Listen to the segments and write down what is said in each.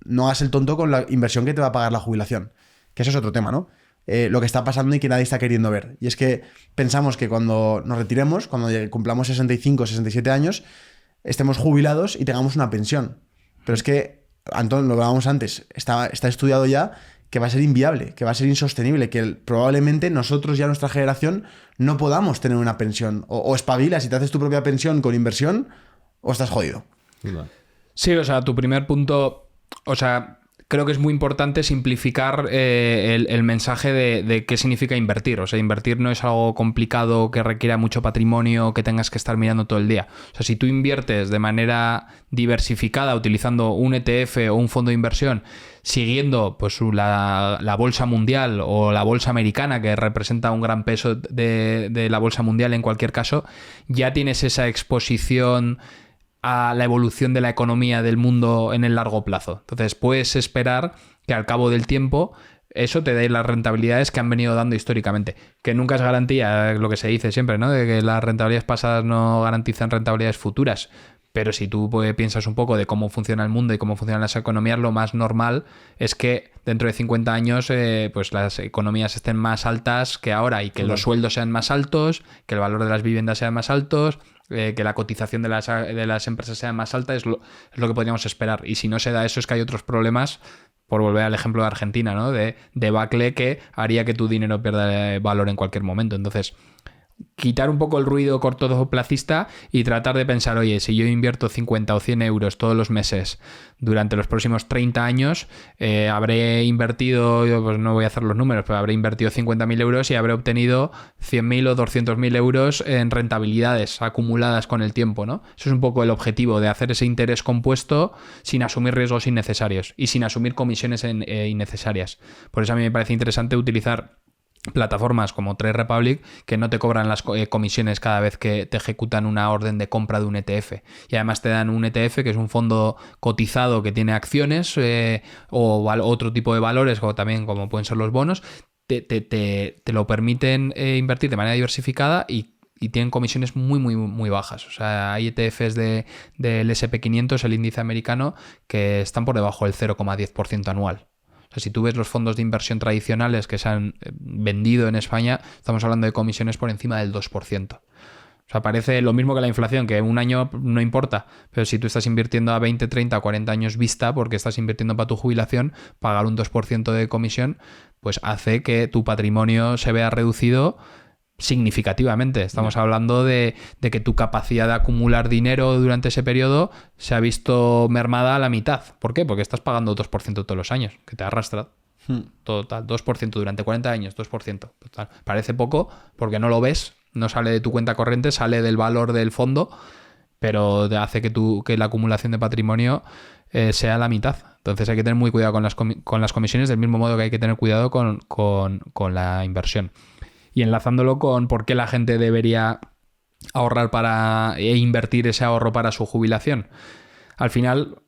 no hagas el tonto con la inversión que te va a pagar la jubilación. Que eso es otro tema, ¿no? Lo que está pasando y que nadie está queriendo ver. Y es que pensamos que cuando nos retiremos, cuando cumplamos 65, 67 años, estemos jubilados y tengamos una pensión. Pero es que, Antón, lo hablábamos antes, está estudiado ya que va a ser inviable, que va a ser insostenible, que probablemente nosotros ya, nuestra generación, no podamos tener una pensión. O espabilas y te haces tu propia pensión con inversión, o estás jodido. Sí, o sea, tu primer punto, o sea, creo que es muy importante simplificar el mensaje de qué significa invertir. O sea, invertir no es algo complicado que requiera mucho patrimonio, que tengas que estar mirando todo el día. O sea, si tú inviertes de manera diversificada utilizando un ETF o un fondo de inversión, siguiendo pues la bolsa mundial o la bolsa americana, que representa un gran peso de la bolsa mundial en cualquier caso, ya tienes esa exposición a la evolución de la economía del mundo en el largo plazo. Entonces puedes esperar que al cabo del tiempo eso te dé las rentabilidades que han venido dando históricamente. Que nunca es garantía, lo que se dice siempre, ¿no? De que las rentabilidades pasadas no garantizan rentabilidades futuras. Pero si tú piensas un poco de cómo funciona el mundo y cómo funcionan las economías, lo más normal es que dentro de 50 años pues las economías estén más altas que ahora y que los sueldos sean más altos, que el valor de las viviendas sean más altos, que la cotización de las empresas sea más alta, es lo que podríamos esperar. Y si no se da eso, es que hay otros problemas, por volver al ejemplo de Argentina, ¿no? De debacle que haría que tu dinero pierda valor en cualquier momento. Entonces, quitar un poco el ruido cortoplacista y tratar de pensar, oye, si yo invierto 50 o 100 euros todos los meses durante los próximos 30 años, habré invertido, pues no voy a hacer los números, pero habré invertido 50.000 euros y habré obtenido 100.000 o 200.000 euros en rentabilidades acumuladas con el tiempo, ¿no? Eso es un poco el objetivo, de hacer ese interés compuesto sin asumir riesgos innecesarios y sin asumir comisiones innecesarias. Por eso a mí me parece interesante utilizar plataformas como Trade Republic, que no te cobran las comisiones cada vez que te ejecutan una orden de compra de un ETF. Y además te dan un ETF, que es un fondo cotizado que tiene acciones o otro tipo de valores, como también como pueden ser los bonos. Te lo permiten invertir de manera diversificada y tienen comisiones muy, muy, muy bajas. O sea, hay ETFs del SP500, el índice americano, que están por debajo del 0,10% anual. O sea, si tú ves los fondos de inversión tradicionales que se han vendido en España, estamos hablando de comisiones por encima del 2%. O sea, parece lo mismo que la inflación, que un año no importa, pero si tú estás invirtiendo a 20, 30, 40 años vista, porque estás invirtiendo para tu jubilación, pagar un 2% de comisión, pues hace que tu patrimonio se vea reducido significativamente. Estamos hablando de que tu capacidad de acumular dinero durante ese periodo se ha visto mermada a la mitad. ¿Por qué? Porque estás pagando 2% todos los años, que te arrastra. Total, 2% durante 40 años, 2%. Total. Parece poco porque no lo ves, no sale de tu cuenta corriente, sale del valor del fondo, pero hace que la acumulación de patrimonio sea la mitad. Entonces hay que tener muy cuidado con las comisiones, del mismo modo que hay que tener cuidado con la inversión. Y enlazándolo con por qué la gente debería ahorrar e invertir ese ahorro para su jubilación. Al final,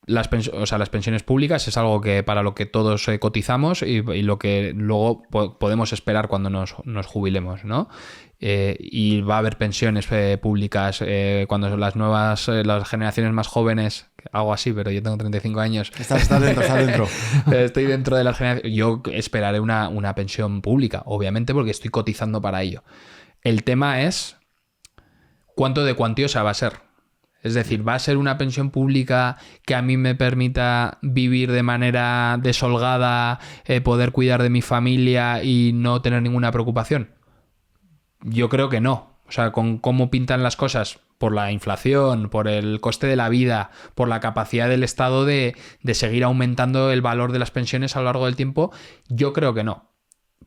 las pensiones públicas es algo que para lo que todos cotizamos y lo que luego podemos esperar cuando nos jubilemos, ¿no? Y va a haber pensiones públicas cuando las generaciones más jóvenes, hago así, pero yo tengo 35 años. Estás dentro. Estoy dentro de las generaciones. Yo esperaré una pensión pública, obviamente, porque estoy cotizando para ello. El tema es cuánto de cuantiosa va a ser. Es decir, ¿va a ser una pensión pública que a mí me permita vivir de manera desholgada, poder cuidar de mi familia y no tener ninguna preocupación? Yo creo que no. O sea, con cómo pintan las cosas, por la inflación, por el coste de la vida, por la capacidad del Estado de seguir aumentando el valor de las pensiones a lo largo del tiempo, yo creo que no.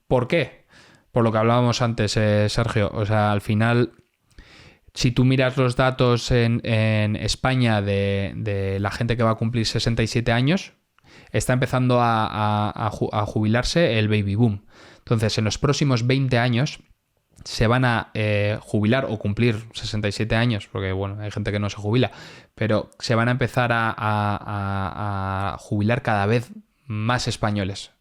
¿Por qué? Por lo que hablábamos antes, Sergio. O sea, al final, si tú miras los datos en España de la gente que va a cumplir 67 años, está empezando a jubilarse el baby boom. Entonces, en los próximos 20 años se van a jubilar o cumplir 67 años, porque bueno, hay gente que no se jubila, pero se van a empezar a jubilar cada vez más españoles.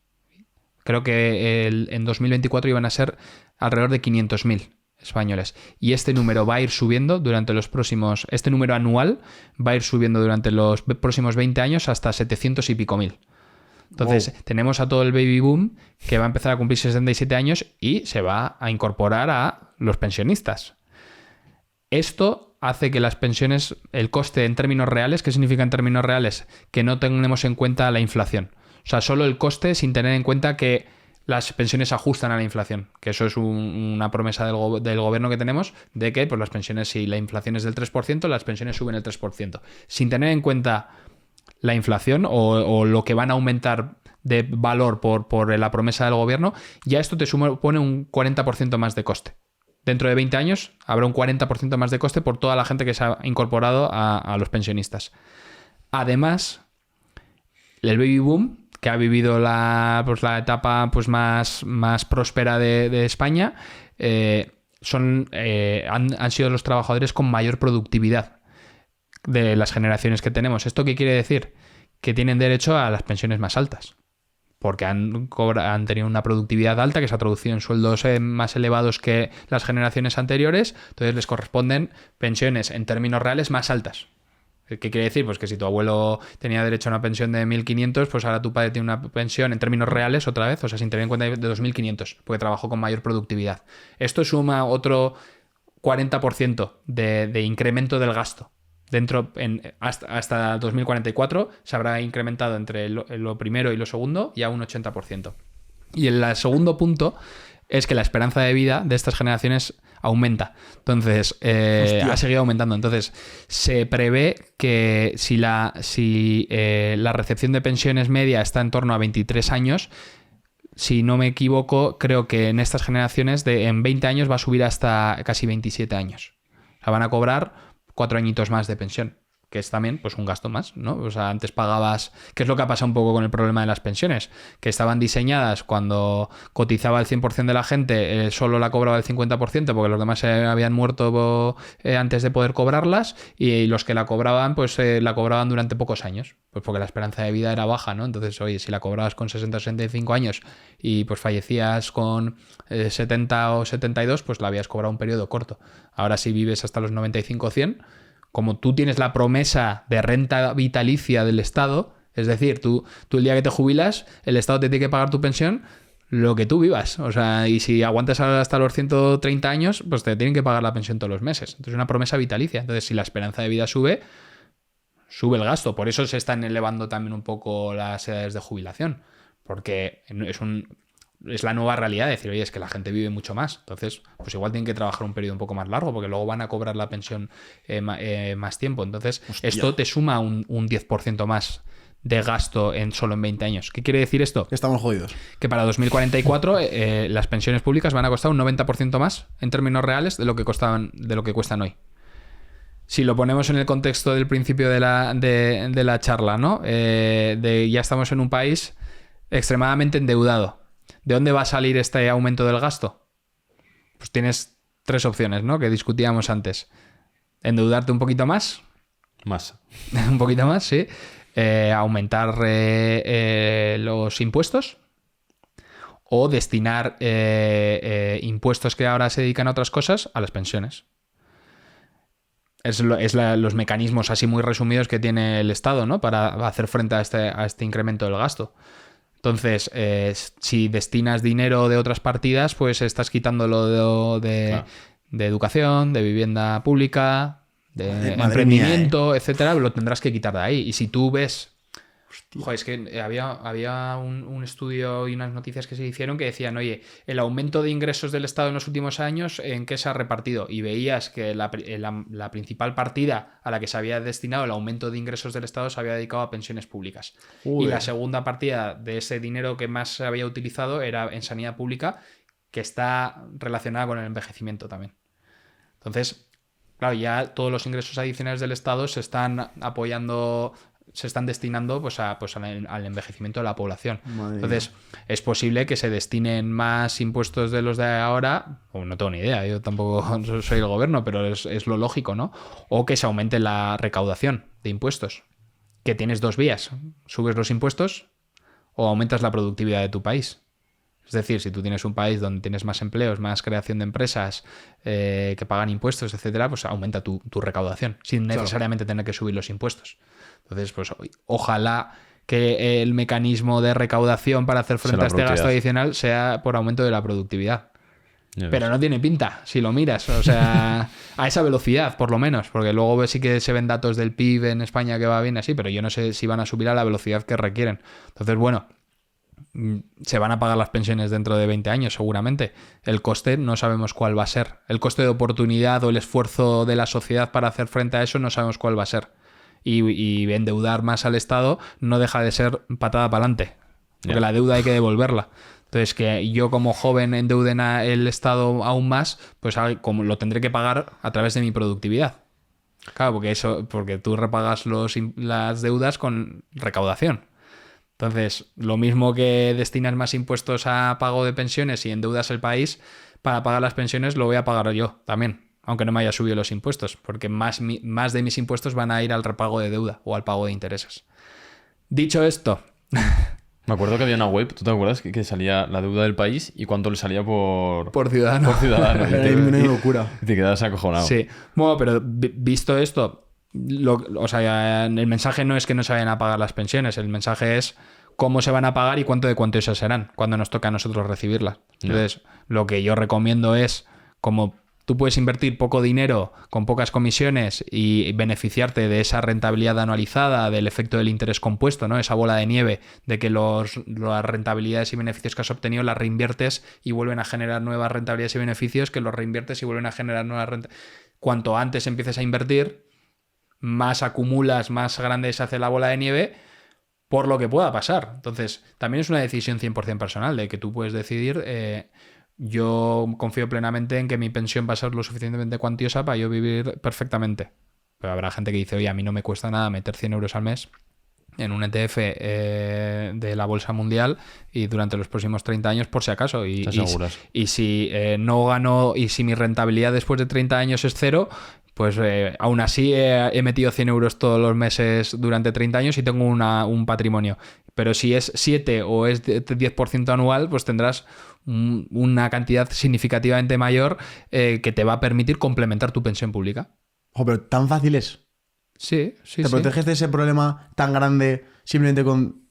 Creo que en 2024 iban a ser alrededor de 500.000 españoles. Y este número va a ir subiendo durante los próximos... Este número anual va a ir subiendo durante los próximos 20 años hasta 700 y pico mil. Entonces, tenemos a todo el baby boom que va a empezar a cumplir 67 años y se va a incorporar a los pensionistas. Esto hace que las pensiones, el coste en términos reales, ¿qué significa en términos reales? Que no tenemos en cuenta la inflación. O sea, solo el coste sin tener en cuenta que las pensiones se ajustan a la inflación. Que eso es una promesa del gobierno que tenemos de que pues, las pensiones, si la inflación es del 3%, las pensiones suben el 3%. Sin tener en cuenta la inflación o lo que van a aumentar de valor por la promesa del gobierno, ya esto te supone un 40% más de coste. Dentro de 20 años habrá un 40% más de coste por toda la gente que se ha incorporado a los pensionistas. Además, el baby boom, que ha vivido la etapa pues, más próspera de España, han sido los trabajadores con mayor productividad de las generaciones que tenemos. ¿Esto qué quiere decir? Que tienen derecho a las pensiones más altas, porque han tenido una productividad alta que se ha traducido en sueldos más elevados que las generaciones anteriores, entonces les corresponden pensiones en términos reales más altas. ¿Qué quiere decir? Pues que si tu abuelo tenía derecho a una pensión de 1.500, pues ahora tu padre tiene una pensión en términos reales otra vez, o sea, sin tener en cuenta de 2.500, porque trabajó con mayor productividad. Esto suma otro 40% de incremento del gasto. Hasta 2044 se habrá incrementado entre lo primero y lo segundo ya un 80%. Y el segundo punto es que la esperanza de vida de estas generaciones aumenta. Entonces, ha seguido aumentando. Entonces, se prevé que si la recepción de pensiones media está en torno a 23 años, si no me equivoco, creo que en estas generaciones en 20 años va a subir hasta casi 27 años. O sea, van a cobrar 4 añitos más de pensión, que es también pues un gasto más, ¿no? O sea, antes pagabas... ¿Qué es lo que ha pasado un poco con el problema de las pensiones? Que estaban diseñadas cuando cotizaba el 100% de la gente, solo la cobraba el 50% porque los demás se habían muerto antes de poder cobrarlas, y los que la cobraban, pues la cobraban durante pocos años, pues porque la esperanza de vida era baja, ¿no? Entonces, oye, si la cobrabas con 60 o 65 años y pues fallecías con 70 o 72, pues la habías cobrado un periodo corto. Ahora si vives hasta los 95 o 100... Como tú tienes la promesa de renta vitalicia del Estado, es decir, tú el día que te jubilas, el Estado te tiene que pagar tu pensión lo que tú vivas. O sea, y si aguantas hasta los 130 años, pues te tienen que pagar la pensión todos los meses. Entonces es una promesa vitalicia. Entonces, si la esperanza de vida sube el gasto. Por eso se están elevando también un poco las edades de jubilación. Porque es la nueva realidad de decir, oye, es que la gente vive mucho más. Entonces, pues igual tienen que trabajar un periodo un poco más largo porque luego van a cobrar la pensión más tiempo. Entonces, esto te suma un 10% más de gasto solo en 20 años. ¿Qué quiere decir esto? Estamos jodidos. Que para 2044 las pensiones públicas van a costar un 90% más en términos reales de lo que cuestan hoy. Si lo ponemos en el contexto del principio de la charla, ¿no? Ya estamos en un país extremadamente endeudado. ¿De dónde va a salir este aumento del gasto? Pues tienes 3 opciones, ¿no? Que discutíamos antes. Endeudarte un poquito más. Más. Un poquito más, sí. Aumentar los impuestos. O destinar impuestos que ahora se dedican a otras cosas a las pensiones. Los mecanismos así muy resumidos que tiene el Estado, ¿no? Para hacer frente a este incremento del gasto. Entonces, si destinas dinero de otras partidas, pues estás quitándolo de educación, de vivienda pública, de emprendimiento, etcétera, lo tendrás que quitar de ahí. Y si tú ves... Joder, es que había un estudio y unas noticias que se hicieron que decían, oye, el aumento de ingresos del Estado en los últimos años, ¿en qué se ha repartido? Y veías que la principal partida a la que se había destinado el aumento de ingresos del Estado se había dedicado a pensiones públicas. Y la segunda partida de ese dinero que más se había utilizado era en sanidad pública, que está relacionada con el envejecimiento también. Entonces, claro, ya todos los ingresos adicionales del Estado se están apoyando... se están destinando pues al envejecimiento de la población. Entonces, es posible que se destinen más impuestos de los de ahora, o no tengo ni idea, yo tampoco soy el gobierno, pero es lo lógico, ¿no? O que se aumente la recaudación de impuestos. Que tienes 2 vías, subes los impuestos o aumentas la productividad de tu país. Es Es decir, si tú tienes un país donde tienes más empleos, más creación de empresas que pagan impuestos, etcétera, pues aumenta tu recaudación sin necesariamente tener que subir los impuestos. Entonces, pues ojalá que el mecanismo de recaudación para hacer frente a este gasto adicional sea por aumento de la productividad. Pero no tiene pinta, si lo miras, o sea, a esa velocidad, por lo menos, porque luego sí que se ven datos del PIB en España que va bien así, pero yo no sé si van a subir a la velocidad que requieren. Entonces, bueno, se van a pagar las pensiones dentro de 20 años, seguramente. El coste no sabemos cuál va a ser. El coste de oportunidad o el esfuerzo de la sociedad para hacer frente a eso no sabemos cuál va a ser. Y endeudar más al Estado no deja de ser patada para adelante, porque la deuda hay que devolverla. Entonces, que yo como joven endeuden el Estado aún más, pues como lo tendré que pagar a través de mi productividad. Claro, porque tú repagas las deudas con recaudación. Entonces, lo mismo que destinas más impuestos a pago de pensiones y endeudas el país, para pagar las pensiones lo voy a pagar yo también, aunque no me haya subido los impuestos, porque más de mis impuestos van a ir al repago de deuda o al pago de intereses. Dicho esto... Me acuerdo que había una web, ¿tú te acuerdas? Que salía la deuda del país y cuánto le salía por ciudadano. Por ciudadano. Era una locura. Y te quedas acojonado. Sí. Bueno, pero visto esto, o sea, el mensaje no es que no se vayan a pagar las pensiones, el mensaje es cómo se van a pagar y cuánto de cuantiosas serán cuando nos toca a nosotros recibirlas. Entonces, lo que yo recomiendo es, como tú puedes invertir poco dinero con pocas comisiones y beneficiarte de esa rentabilidad anualizada, del efecto del interés compuesto, ¿no? Esa bola de nieve de que las rentabilidades y beneficios que has obtenido las reinviertes y vuelven a generar nuevas rentabilidades y beneficios, que los reinviertes y vuelven a generar nuevas rentabilidades. Cuanto antes empieces a invertir, más acumulas, más grande se hace la bola de nieve por lo que pueda pasar. Entonces, también es una decisión 100% personal de que tú puedes decidir... yo confío plenamente en que mi pensión va a ser lo suficientemente cuantiosa para yo vivir perfectamente. Pero habrá gente que dice, oye, a mí no me cuesta nada meter 100 euros al mes en un ETF de la bolsa mundial y durante los próximos 30 años por si acaso. Y si no gano y si mi rentabilidad después de 30 años es cero, pues aún así he metido 100 euros todos los meses durante 30 años y tengo un patrimonio. Pero si es 7 o es 10% anual, pues tendrás una cantidad significativamente mayor que te va a permitir complementar tu pensión pública. Ojo, pero tan fácil es. Sí. ¿Te proteges de ese problema tan grande simplemente con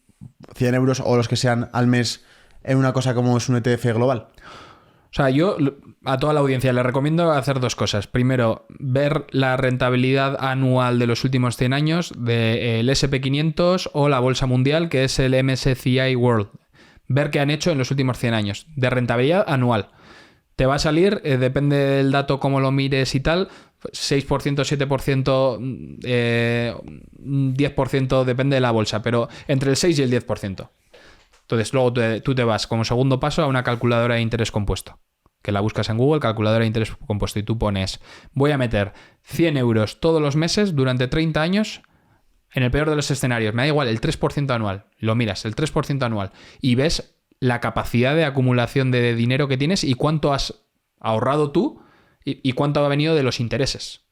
100 euros o los que sean al mes en una cosa como es un ETF global? O sea, yo a toda la audiencia le recomiendo hacer dos cosas. Primero, ver la rentabilidad anual de los últimos 100 años del SP500 o la Bolsa Mundial, que es el MSCI World. Ver qué han hecho en los últimos 100 años de rentabilidad anual. Te va a salir, depende del dato, cómo lo mires y tal, 6%, 7%, 10%, depende de la bolsa, pero entre el 6 y el 10%. Entonces, luego tú te vas como segundo paso a una calculadora de interés compuesto, que la buscas en Google, calculadora de interés compuesto, y tú pones, voy a meter 100 euros todos los meses durante 30 años, en el peor de los escenarios, me da igual, el 3% anual. Lo miras, el 3% anual, y ves la capacidad de acumulación de dinero que tienes y cuánto has ahorrado tú y cuánto ha venido de los intereses.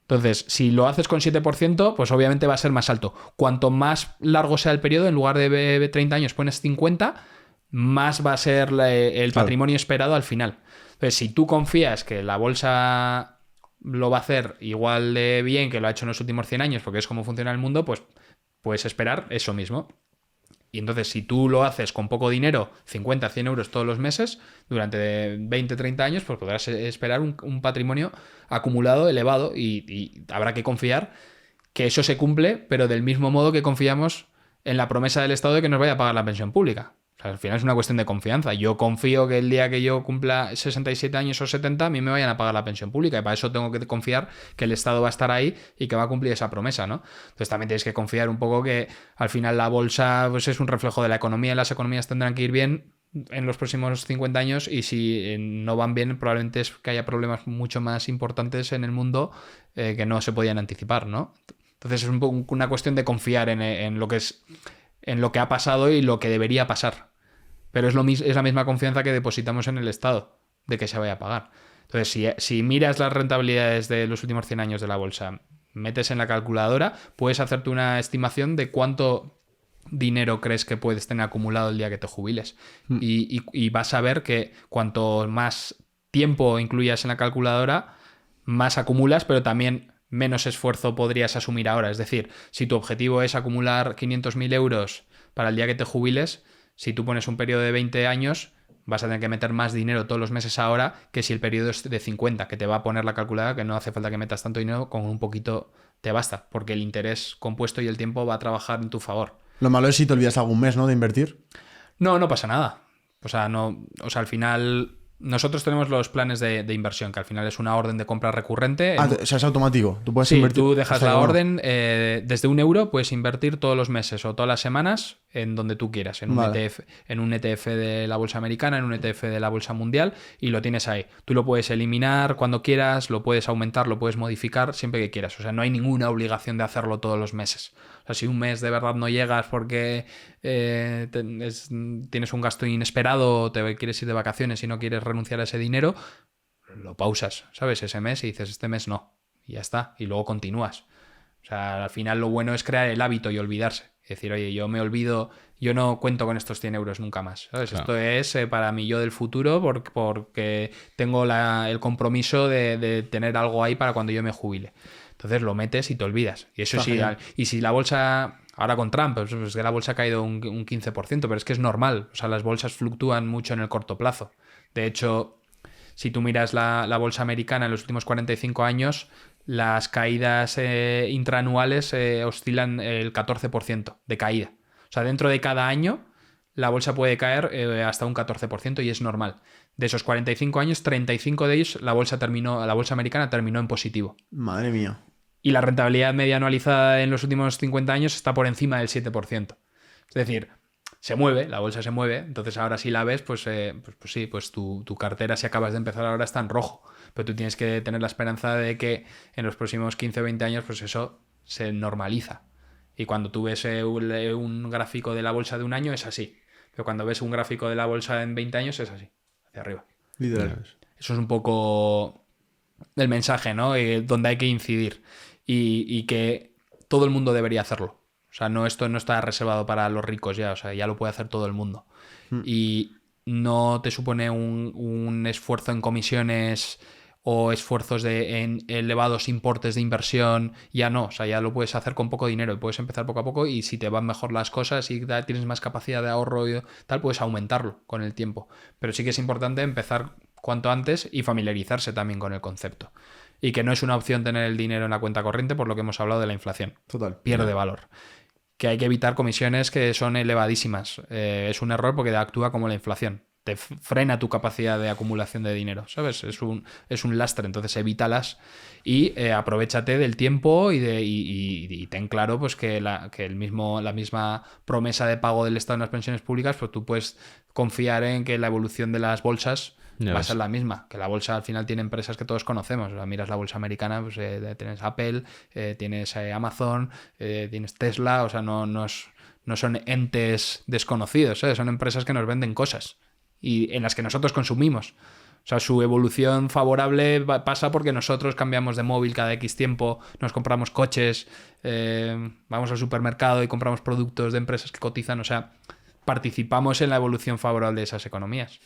Entonces, si lo haces con 7%, pues obviamente va a ser más alto. Cuanto más largo sea el periodo, en lugar de 30 años pones 50, más va a ser el patrimonio esperado al final. Entonces, si tú confías que la bolsa lo va a hacer igual de bien que lo ha hecho en los últimos 100 años, porque es como funciona el mundo, pues puedes esperar eso mismo. Y entonces, si tú lo haces con poco dinero, 50, 100 euros todos los meses, durante 20, 30 años, pues podrás esperar un patrimonio acumulado elevado y habrá que confiar que eso se cumple, pero del mismo modo que confiamos en la promesa del Estado de que nos vaya a pagar la pensión pública. O sea, al final es una cuestión de confianza. Yo confío que el día que yo cumpla 67 años o 70, a mí me vayan a pagar la pensión pública. Y para eso tengo que confiar que el Estado va a estar ahí y que va a cumplir esa promesa, ¿no? Entonces también tienes que confiar un poco que al final la bolsa pues, es un reflejo de la economía y las economías tendrán que ir bien en los próximos 50 años y si no van bien probablemente es que haya problemas mucho más importantes en el mundo que no se podían anticipar, ¿no? Entonces es un poco una cuestión de confiar en lo que ha pasado y lo que debería pasar. Pero es la misma confianza que depositamos en el Estado de que se vaya a pagar. Entonces, si miras las rentabilidades de los últimos 100 años de la bolsa, metes en la calculadora, puedes hacerte una estimación de cuánto dinero crees que puedes tener acumulado el día que te jubiles. Y vas a ver que cuanto más tiempo incluyas en la calculadora, más acumulas, pero también menos esfuerzo podrías asumir ahora. Es decir, si tu objetivo es acumular 500.000 euros para el día que te jubiles, si tú pones un periodo de 20 años, vas a tener que meter más dinero todos los meses ahora que si el periodo es de 50, que te va a poner la calculadora, que no hace falta que metas tanto dinero, con un poquito te basta, porque el interés compuesto y el tiempo va a trabajar en tu favor. Lo malo es si te olvidas algún mes, ¿no? De invertir. No, no pasa nada. Al final nosotros tenemos los planes de inversión, que al final es una orden de compra recurrente. O sea, es automático. Tú puedes Sí, invertir. tú dejas Hasta la que, orden desde 1 euro, puedes invertir todos los meses o todas las semanas en donde tú quieras, en un Vale. ETF, en un ETF de la bolsa americana, en un ETF de la bolsa mundial, y lo tienes ahí. Tú lo puedes eliminar cuando quieras, lo puedes aumentar, lo puedes modificar siempre que quieras. O sea, no hay ninguna obligación de hacerlo todos los meses. O sea, si un mes de verdad no llegas porque tienes un gasto inesperado o te quieres ir de vacaciones y no quieres renunciar a ese dinero, lo pausas, ¿sabes? Ese mes y dices, este mes no. Y ya está. Y luego continúas. O sea, al final lo bueno es crear el hábito y olvidarse. Es decir, oye, yo me olvido, yo no cuento con estos 100 euros nunca más. ¿Sabes? Claro. Esto es para mi yo del futuro porque tengo el compromiso de tener algo ahí para cuando yo me jubile. Entonces lo metes y te olvidas. Y eso Está sí, genial. y si la bolsa, ahora con Trump, pues que la bolsa ha caído un 15%, pero es que es normal. O sea, las bolsas fluctúan mucho en el corto plazo. De hecho, si tú miras la bolsa americana en los últimos 45 años, las caídas intraanuales oscilan el 14% de caída. O sea, dentro de cada año la bolsa puede caer hasta un 14% y es normal. De esos 45 años, 35 de ellos la bolsa americana terminó en positivo. Madre mía. Y la rentabilidad media anualizada en los últimos 50 años está por encima del 7%. Es decir, se mueve, la bolsa se mueve, entonces ahora si la ves, pues sí, pues tu cartera, si acabas de empezar ahora, está en rojo. Pero tú tienes que tener la esperanza de que en los próximos 15 o 20 años, pues eso se normaliza. Y cuando tú ves un gráfico de la bolsa de un año, es así. Pero cuando ves un gráfico de la bolsa en 20 años, es así, hacia arriba. Literal. Eso es un poco el mensaje, ¿no? Donde hay que incidir. Y que todo el mundo debería hacerlo. O sea, esto no está reservado para los ricos ya. O sea, ya lo puede hacer todo el mundo. Y no te supone un esfuerzo en comisiones o esfuerzos en elevados importes de inversión. Ya no. O sea, ya lo puedes hacer con poco dinero. Y puedes empezar poco a poco. Y si te van mejor las cosas y tienes más capacidad de ahorro y tal, puedes aumentarlo con el tiempo. Pero sí que es importante empezar cuanto antes y familiarizarse también con el concepto. Y que no es una opción tener el dinero en la cuenta corriente por lo que hemos hablado de la inflación. Total. Pierde valor. Que hay que evitar comisiones que son elevadísimas. Es un error porque actúa como la inflación. Te frena tu capacidad de acumulación de dinero, ¿sabes? Es un lastre, entonces evítalas y aprovechate del tiempo y ten claro pues que la misma promesa de pago del Estado en las pensiones públicas, pues tú puedes confiar en que la evolución de las bolsas va a ser la misma, que la bolsa al final tiene empresas que todos conocemos. O sea, miras la bolsa americana, pues tienes Apple, tienes Amazon, tienes Tesla, o sea, no son entes desconocidos, ¿sabes? Son empresas que nos venden cosas y en las que nosotros consumimos. O sea, su evolución favorable pasa porque nosotros cambiamos de móvil cada X tiempo, nos compramos coches, vamos al supermercado y compramos productos de empresas que cotizan, o sea, participamos en la evolución favorable de esas economías.